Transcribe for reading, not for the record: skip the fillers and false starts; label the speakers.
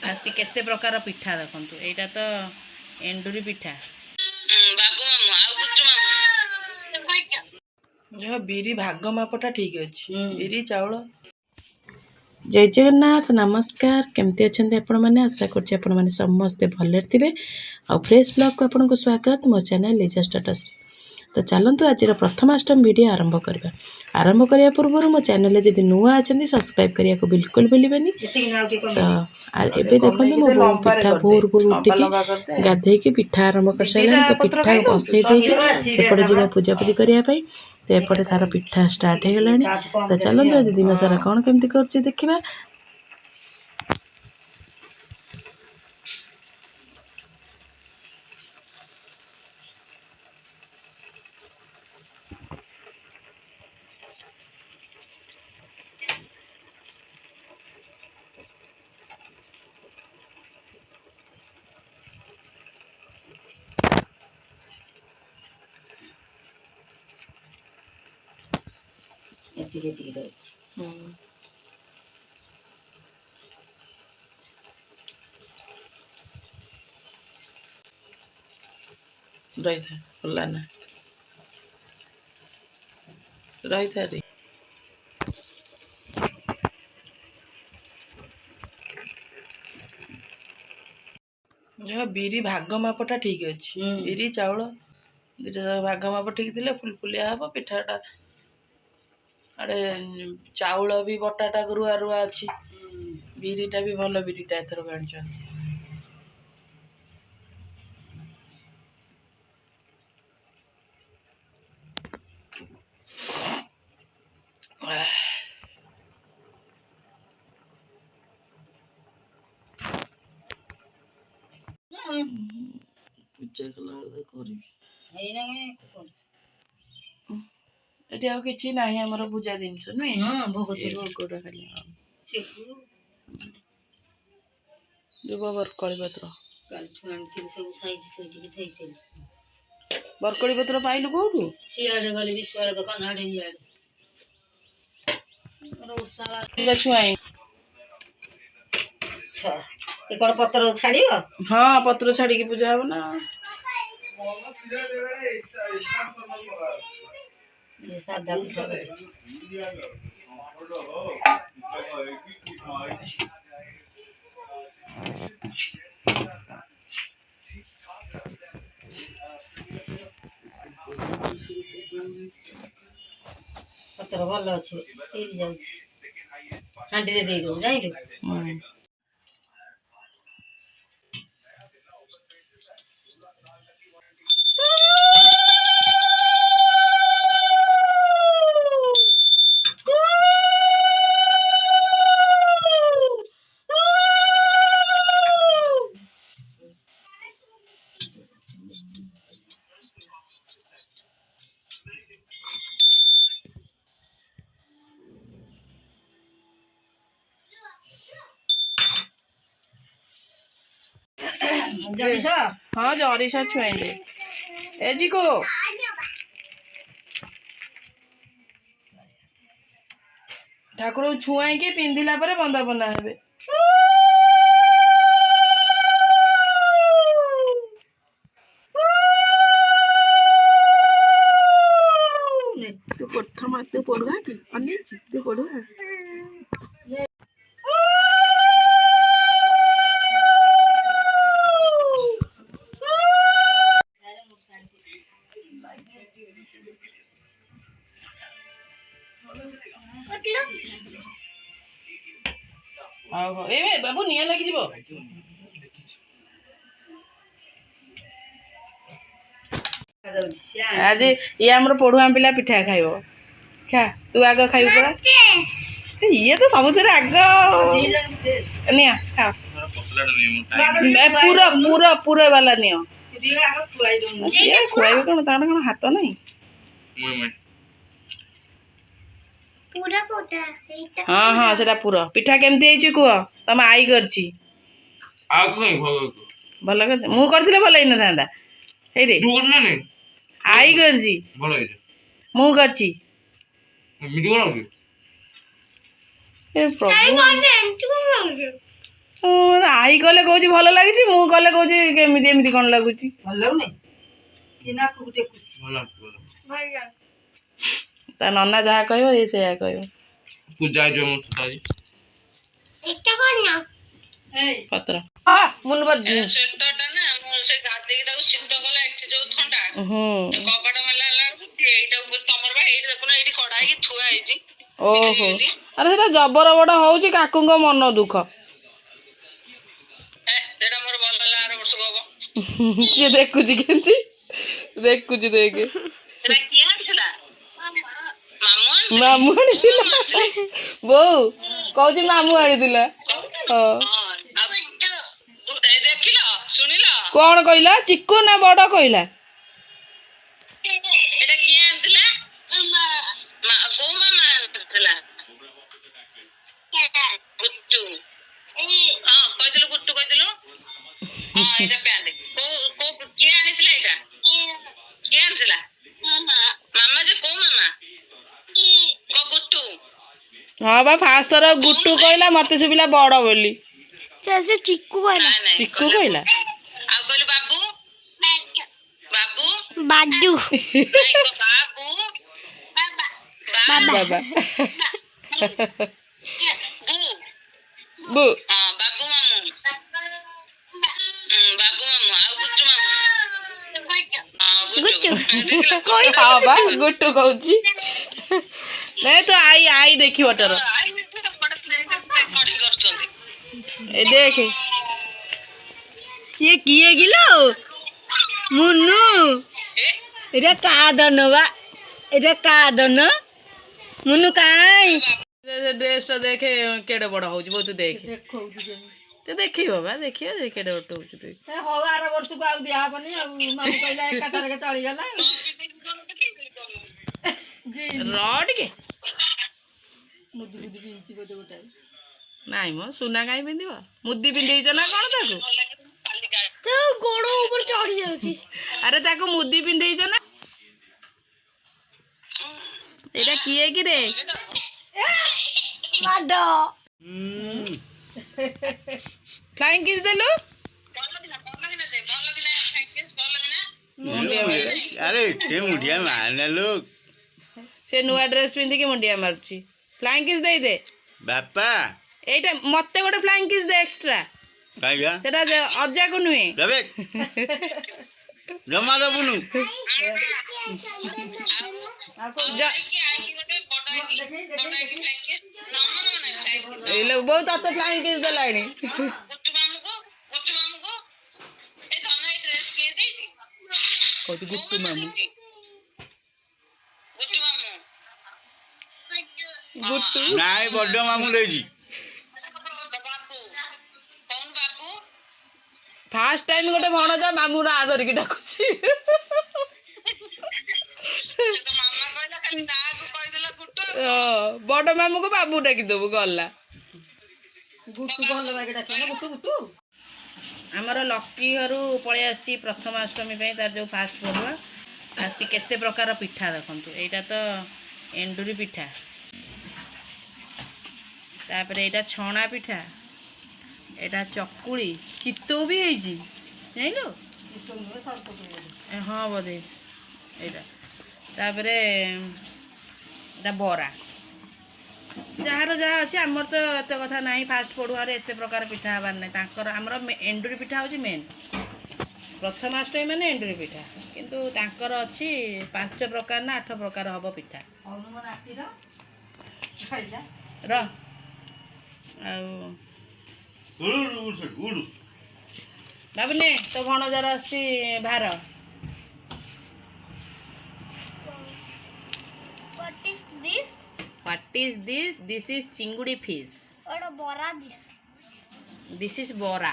Speaker 1: आसी केते प्रकार पिठा देखंतु एटा तो एंडुरी पिठा जो बिरी भाग मापटा ठीक अछि बिरी चाउल। जय जगन्नाथ नमस्कार केमती अच्छे आपण मैंने आशा कर समस्ते भले थे आ फ्रेश ब्लॉग को आपन को स्वागत मो चैनल लिजा स्टेटस। तो चलतु आज प्रथमाष्टमी वीडियो आरंभ करने पूर्व मो चैनल जब नुआ अच्छा सब्सक्राइब करने को बिल्कुल भूलें। तो एबे देखो मो बो पिठा भोर भोर उठिकी गाधे पिठा आरंभ कर सारे तो पिठा बसई देकी सेपटे जीवा पूजापूजी करने तो एपटे तार पिठा स्टार्ट हो गलानी। तो चलते आज दिन सारा कौन केमती कर देखा। रही था बोला ना रही था रे जो बिरी भाग मापटा ठीक अच्छे बिरी चाउल दुटा भाग माप ठीक थे फुलफुलिया हम पिठाटा अरे चाउल भी बटाटा रुआ रुआ अच्छी बिरीटा भी भल बिरीटा एथर गाड़ी पूजा कला एटी आ किछि नाही हमर पूजा जिनस नुई हां भोगटा खाली जो बरकली पत्र बरकली पत्र पाइलु कोठु सियाडे गली विश्वास दुकान आडे याडे छुआई अच्छा ए कोन पत्र छाड़ियो हां पत्र छाड़ी की पूजा हो ना ये सादा पिठा पत्र भल अच्छे चिरी जाउछ हांडी रे दे दो जाइलु जरिसा हां जरिसा छुआई दे ए जी को ठाकुर छुआई के पिंधिला परे बंदा बंदा हेबे तू प्रथम तू पढ़ुआ कि अन्य तू पढ़ुआ ए बाबू निया लगी जीवो आज ये हमर पढ़ुआ पिला पिठा खाइबो खा तू आग खाइबो परा ये तो सबुतरे आग निया खा पूरा पूरा पूरा वाला नियो खुआइबो कोन तार कोन हाथ नहीं पूरा कोटा हां हां सेटा पूरा पिठा केमती हेची को तम आई करची आग नहीं भलो कर मु करथिले भलो इन थांदा हे रे तू करना नहीं आई करची भलो हे मु करची वीडियो बनाऊ ए प्रभु आई आई कले कहूँ भल लगी मु कले कहूँ केमिति एमिति कौन लगुच ता नना जहाँ कह ये से कह
Speaker 2: पूजा
Speaker 1: पत्र मुन ओहो अरे सेटा जबर बड़ हूँ काकू मन दुख सी देखुची केंती देखुची देखे मामू आनी बो कहूँ मामू आनी कौन कहला चिक्कू ना बड़ कहला हाँ बा फास्ट थर गुट्टू कहला मत शुभिला बड़ बोली
Speaker 3: चिक्कू कहला
Speaker 1: चिक्कू कहला
Speaker 3: बाजू
Speaker 1: बाबा बु हाँ बा गुट्टू कहूँ नहीं तो आई आई देखी बटर ए देख
Speaker 3: ये किए गिलो मुन्नू एरा का दनवा एरा का दन मुन्नू काई
Speaker 1: ड्रेस टा देखे केडे बड़ हो बहुत देख तो देखी बाबा देखियो केडे बड़ हो देख
Speaker 3: हो आर वर्ष को आउ दिया हबनी आ मामू कहला एक कथार के चली गला जी
Speaker 1: रड के
Speaker 3: मुद्दी बुद्दी पिंची बोते गोटाई
Speaker 1: नाई मो सुना काई पिंदिबा मुद्दी पिंदेइछ ना कोन ताकू
Speaker 3: तो गोड़ो ऊपर चढ़ी जाउची
Speaker 1: अरे ताकू मुद्दी पिंदेइछ ना एटा किए कि रे
Speaker 3: माडो
Speaker 1: फ्लाइंग किस देलु
Speaker 2: अरे के मुंडिया मारना लोग
Speaker 1: से नुआ ड्रेस पिंदी के मुंडिया मारुची फ्लाइंग किस दे दे
Speaker 2: बापा
Speaker 1: एटा मते गोटे फ्लाइंग किस दे एक्स्ट्रा
Speaker 2: काइगा
Speaker 1: सेटा अज्जा को नुए
Speaker 2: रबे जमा दबुनु एले
Speaker 1: बहुत अत फ्लाइंग किस देलानी कहू गुट्टू मामू गुट्टू
Speaker 2: नाई बड्डो मामू लेजी
Speaker 1: फास्ट टाइम गोटे भणज मामू ना धरिकी डाकुची बड़ मामू को बाबू डाकी देबू गला
Speaker 3: गुट्टू कहला बागे डाके ना गुट्टू गुट्टू
Speaker 1: आमर लकी घरू पळै आसी प्रथमाष्टमी पे तार जो फास्ट पड़ुआ आसी केते प्रकार पिठा देखंतु एटा तो एंडुरी पिठा तापर एटा छणा पिठा एटा चकुली चित्तौ भी हेजी जाइलो हाँ बोधे एटा तापर एटा बरा जार जहाँ अच्छे आमर तो एत कथा ना फास्ट पड़ुआर एत प्रकार पिठा हबार ना तांकर आमर एंडुरी पिठा हूँ मेन प्रथमाष्टमी माने एंडुरी पिठा किंतु तांकर अच्छी 5 प्रकार ना 8 प्रकार हम पिठा र बाबुने तो भणजार आसी भार What is this? This is chingudi fish.
Speaker 3: Or bora this.
Speaker 1: This is bora.